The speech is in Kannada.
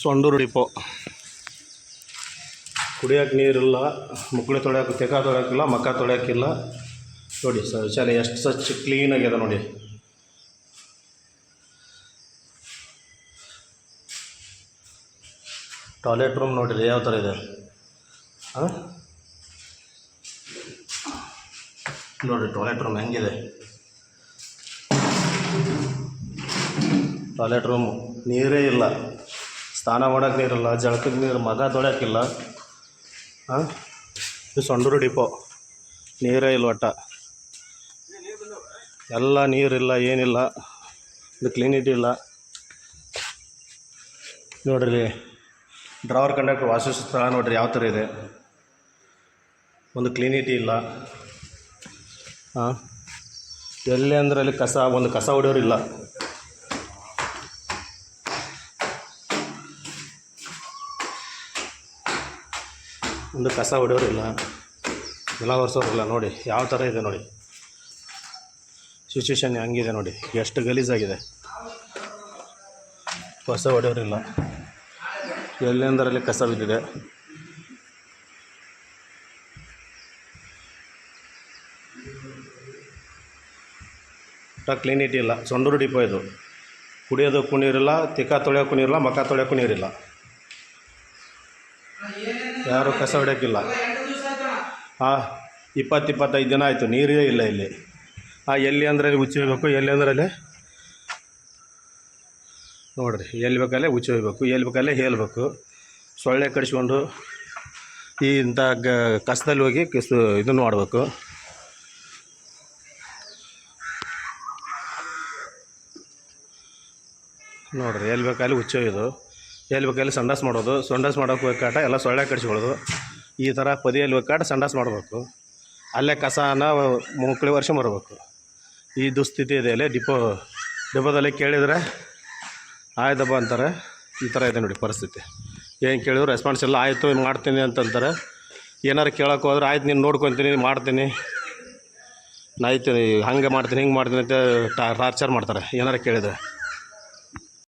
ಸೊಂಡೂರು ಡಿಪೋ. ಕುಡಿಯೋಕೆ ನೀರಿಲ್ಲ, ಮುಕ್ಕಳಿ ತೊಳೆಯೋಕೆ ತೆಕ ತೊಳೆಯೋಕ್ಕಿಲ್ಲ, ಮಕ್ಕ ತೊಳೆಯೋಕ್ಕಿಲ್ಲ. ನೋಡಿ ಶೌಚಾಲಯ ಎಷ್ಟು ಸ್ವಚ್ಛ ಕ್ಲೀನಾಗಿದೆ ನೋಡಿ. ಟಾಯ್ಲೆಟ್ ರೂಮ್ ನೋಡಿರಿ ಯಾವ ಥರ ಇದೆ. ಹಾಂ ನೋಡಿರಿ ಟಾಯ್ಲೆಟ್ ರೂಮ್ ಹೆಂಗಿದೆ. ಟಾಯ್ಲೆಟ್ ರೂಮು ನೀರೇ ಇಲ್ಲ, ಸ್ನಾನ ಮಾಡೋಕೆ ನೀರಿಲ್ಲ, ಜಳಕದ ನೀರು, ಮಗ ತೊಳೆಯೋಕ್ಕಿಲ್ಲ. ಹಾಂ ಇದು ಸೊಂಡೂರು ಡಿಪೋ. ನೀರೇ ಇಲ್ಲ ಒಟ್ಟ, ಎಲ್ಲ ನೀರಿಲ್ಲ, ಏನಿಲ್ಲ. ಇದು ಕ್ಲೀನಿಟಿ ಇಲ್ಲ ನೋಡ್ರಿ. ಡ್ರೈವರ್ ಕಂಡಕ್ಟರ್ ವಾಸ ಸ್ಥಳ ನೋಡ್ರಿ ಯಾವ ಥರ ಇದೆ. ಒಂದು ಕ್ಲೀನಿಟಿ ಇಲ್ಲ. ಹಾಂ ಎಲ್ಲಿ ಅಂದರೆ ಅಲ್ಲಿ ಒಂದು ಕಸ ಹೊಡೆಯೋರಿಲ್ಲ. ಒಂದು ಕಸ ಹೊಡೆಯೋರಿಲ್ಲ, ನೆಲ ಒರೆಸೋರಿಲ್ಲ. ನೋಡಿ ಯಾವ ಥರ ಇದೆ ನೋಡಿ, ಸಿಚುವೇಶನ್ ಹೆಂಗಿದೆ ನೋಡಿ, ಎಷ್ಟು ಗಲೀಜಾಗಿದೆ. ಕಸ ಹೊಡೆಯೋರಿಲ್ಲ, ಎಲ್ಲೆಂದರಲ್ಲಿ ಕಸ ಬಿದ್ದಿದೆ. ಕ್ಲೀನಿಟಿ ಇಲ್ಲ. ಸೊಂಡೂರು ಡಿಪೋ ಇದು. ಕುಡಿಯೋದಕ್ಕೂ ನೀರಿಲ್ಲ, ತಿಕ್ಕ ತೊಳೆಯೋಕ್ಕೂ ನೀರಿಲ್ಲ, ಮಕ್ಕ ತೊಳೆಯೋಕ್ಕೂ ನೀರಿಲ್ಲ. ಯಾರು ಕಸ ಹೊಡೆಯೋಕ್ಕಿಲ್ಲ. 20-25 ದಿನ ಆಯಿತು, ನೀರೇ ಇಲ್ಲ ಇಲ್ಲಿ. ಎಲ್ಲಿ ಅಂದರೆ ಉಚ್ಚಿ ಹೋಗ್ಬೇಕು, ಎಲ್ಲಿ ಅಂದರೆ ಅಲ್ಲಿ ನೋಡಿರಿ, ಎಲ್ಲಿ ಬೇಕಲ್ಲೇ ಉಚ್ಚಿ ಹೋಗ್ಬೇಕು, ಎಲ್ಲಿ ಬೇಕಲ್ಲೇ ಹೇಳಬೇಕು. ಸೊಳ್ಳೆ ಕಡಿಸ್ಕೊಂಡು ಇಂಥ ಕಸದಲ್ಲಿ ಹೋಗಿ ಇದನ್ನು ಮಾಡಬೇಕು. ನೋಡಿರಿ ಎಲ್ಲಿ ಬೇಕಲ್ಲಿ ಉಚ್ಚಿ ಹೋಗೋದು, ಎಲ್ಲಿ ಬೇಕಲ್ಲಿ ಸಂಡಾಸ್ ಮಾಡೋದು. ಸಂಡಾಸ್ ಮಾಡೋಕೆ ಬೇಕಾಟ ಎಲ್ಲ ಸೊಳ್ಳೆ ಕಡಿಸ್ಕೊಳ್ಳೋದು. ಈ ಥರ ಪದಿಯಲ್ಲಿ ಬೇಕಾಟ ಸಂಡಾಸ್ ಮಾಡಬೇಕು. ಅಲ್ಲೇ ಕಸನ ಮುಕ್ಕಳಿ ವರ್ಷ ಬರಬೇಕು. ಈ ದುಸ್ಥಿತಿ ಇದೆ ಅಲ್ಲಿ ಡಿಪೋದಲ್ಲಿ. ಕೇಳಿದರೆ ಆಯ್ತಪ್ಪ ಅಂತಾರೆ. ಈ ಥರ ಇದೆ ನೋಡಿ ಪರಿಸ್ಥಿತಿ. ಏನು ಕೇಳಿದ್ರು ರೆಸ್ಪಾನ್ಸ್ ಇಲ್ಲ. ಆಯಿತು ಮಾಡ್ತೀನಿ ಅಂತಂತಾರೆ. ಏನಾರು ಕೇಳೋಕೆ ಹೋದ್ರೆ ಆಯ್ತು ನೀನು ನೋಡ್ಕೊತೀನಿ, ಮಾಡ್ತೀನಿ, ಆಯ್ತು ಹಂಗೆ ಮಾಡ್ತೀನಿ, ಹಿಂಗೆ ಮಾಡ್ತೀನಿ ಅಂತ ಟಾರ್ಚರ್ ಮಾಡ್ತಾರೆ ಏನಾರು ಕೇಳಿದರೆ.